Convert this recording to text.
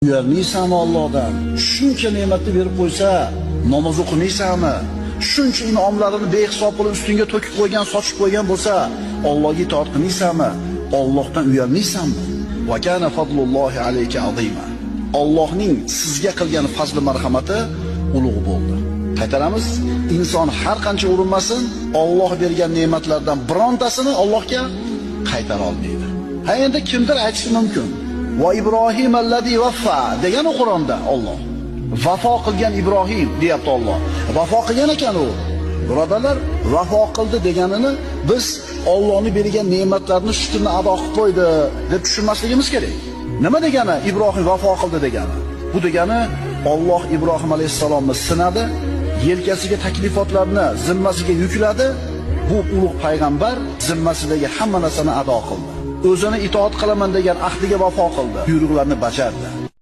Uyalmaysanmi Allohdan? Shuncha ne'matni berib qo'ysa, namoz o'qimaysanmi? Shuncha in'omlarini behisob qilib ustingga to'kib qo'ygan, sochib qo'ygan bo'lsa, Allohga itoat qilmaysanmi? Allohdan uyalmaysanmi? Va kana fadlullohi alayka azima. Allohning sizga qilgan fazli marhamati ulug' bo'ldi. Qaytaramiz, inson har qancha urinmasin, Alloh bergan ne'matlardan birontasini Allohga qaytara olmaydi. Ha endi kimdir aytishi mumkin. Va Ibrohim allazi vaffa degan Qur'onda Alloh. Vafo qilgan Ibrohim deyapti Alloh. Vafo qilgan ekan u. Birodarlar, vafo qildi deganini biz Allohning bergan ne'matlarini shukrini ado qilib qo'ydi deb tushunmasligimiz kerak. Nima degani Ibrohim vafo qildi degani? Bu degani Alloh Ibrohim alayhisalomni sinadi, yelkasiga taklifotlarni zimmasiga yukladi. Bu ulug' payg'ambar zimmasidagi hamma narsani ado qildi. O'zini itoat qilaman degan ahdiga vafo qildi, buyruqlarni bajardi.